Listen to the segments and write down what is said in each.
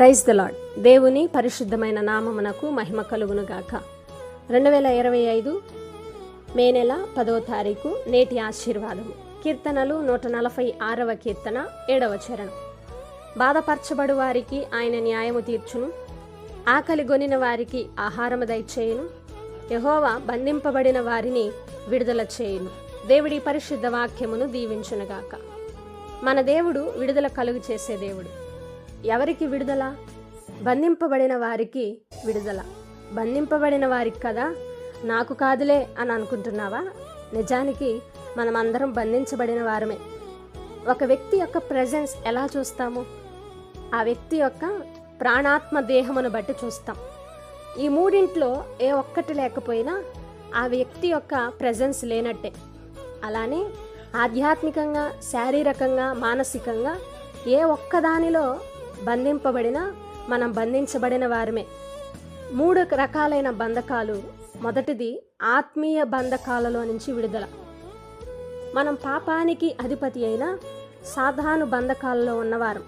Praise the lord. దేవుని పరిశుద్ధమైన నామమునకు మహిమ కలుగును గాక. 2025 మే నెల 10వ తారీఖు నేటి ఆశీర్వాదము. కీర్తనలు 146వ కీర్తన 7వ చరణం. బాధపరచబడు వారికి ఆయన న్యాయము తీర్చును, ఆకలి గొనిన వారికి ఆహారము దయచేయును, యెహోవా బంధింపబడిన వారిని విడుదల చేయును. దేవుడి పరిశుద్ధ వాక్యమును దీవించునుగాక. మన దేవుడు విడుదల కలుగు చేసే దేవుడు. ఎవరికి విడుదల? బంధింపబడిన వారికి విడుదల. బంధింపబడిన వారికి కదా, నాకు కాదులే అని అనుకుంటున్నావా? నిజానికి మనమందరం బంధించబడిన వారమే. ఒక వ్యక్తి యొక్క ప్రెజెన్స్ ఎలా చూస్తాము? ఆ వ్యక్తి యొక్క ప్రాణాత్మ దేహమును బట్టి చూస్తాం. ఈ మూడింట్లో ఏ ఒక్కటి లేకపోయినా ఆ వ్యక్తి యొక్క ప్రెజెన్స్ లేనట్టే. అలానే ఆధ్యాత్మికంగా, శారీరకంగా, మానసికంగా ఏ ఒక్కదానిలో బంధింపబడినా మనం బంధించబడిన వారమే. 3 రకాలైన బంధకాలు. మొదటిది ఆత్మీయ బంధకాలలో నుంచి విడుదల. మనం పాపానికి అధిపతి అయిన సాధారణ బంధకాలలో ఉన్నవారం.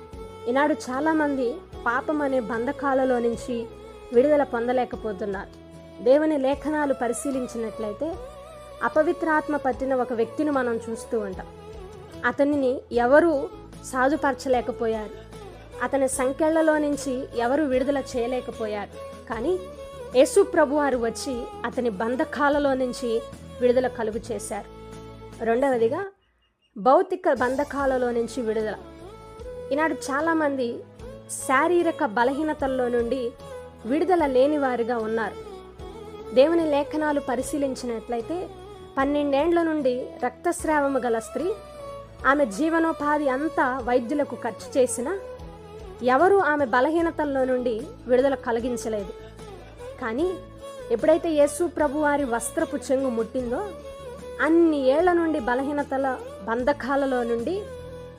ఈనాడు చాలామంది పాపం అనే బంధకాలలో నుంచి విడుదల పొందలేకపోతున్నారు. దేవుని లేఖనాలు పరిశీలించినట్లయితే అపవిత్రాత్మ పట్టిన ఒక వ్యక్తిని మనం చూస్తూ ఉంటాం. అతనిని ఎవరూ సాధుపరచలేకపోయారు. అతని సంకెళ్లలో నుంచి ఎవరు విడుదల చేయలేకపోయారు. కానీ యేసు ప్రభువారు వచ్చి అతని బంధకాలలో నుంచి విడుదల కలుగు చేశారు. రెండవదిగా భౌతిక బంధకాలలో నుంచి విడుదల. ఈనాడు చాలామంది శారీరక బలహీనతల్లో నుండి విడుదల లేని వారిగా ఉన్నారు. దేవుని లేఖనాలు పరిశీలించినట్లయితే 12 ఏండ్ల నుండి రక్తస్రావము గల స్త్రీ, ఆమె జీవనోపాధి అంతా వైద్యులకు ఖర్చు చేసిన ఎవరు ఆమె బలహీనతల్లో నుండి విడుదల కలిగించలేదు. కానీ ఎప్పుడైతే యేసు ప్రభువారి వస్త్రపు చెంగు ముట్టిందో అన్ని ఏళ్ల నుండి బలహీనతల బంధకాలలో నుండి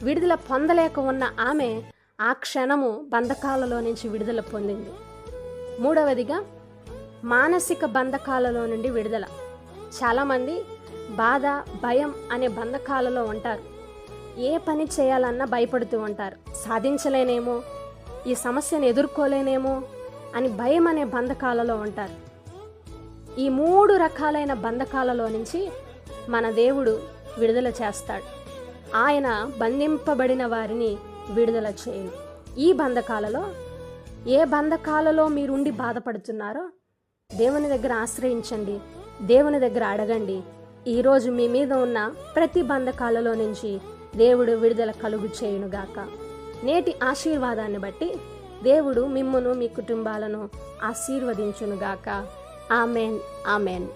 విడుదల పొందలేక ఉన్న ఆమె ఆ క్షణము బంధకాలలో నుంచి విడుదల పొందింది. మూడవదిగా మానసిక బంధకాలలో నుండి విడుదల. చాలామంది బాధ, భయం అనే బంధకాలలో ఉంటారు. ఏ పని చేయాలన్నా భయపడుతూ ఉంటారు. సాధించలేనేమో, ఈ సమస్యను ఎదుర్కోలేనేమో అని భయం అనే బంధకాలలో ఉంటారు. ఈ 3 రకాలైన బంధకాలలో నుంచి మన దేవుడు విడుదల చేస్తాడు. ఆయన బంధింపబడిన వారిని విడుదల చేయను. ఈ బంధకాలలో ఏ బంధకాలలో మీరుండి బాధపడుతున్నారో దేవుని దగ్గర ఆశ్రయించండి, దేవుని దగ్గర అడగండి. ఈరోజు మీ మీద ఉన్న ప్రతి బంధకాలలో నుంచి దేవుడు విడుదల కలుగు చేయునుగాక. నేటి ఆశీర్వాదాన్ని బట్టి దేవుడు మిమ్మును, మీ కుటుంబాలను ఆశీర్వదించునుగాక. Amen, amen.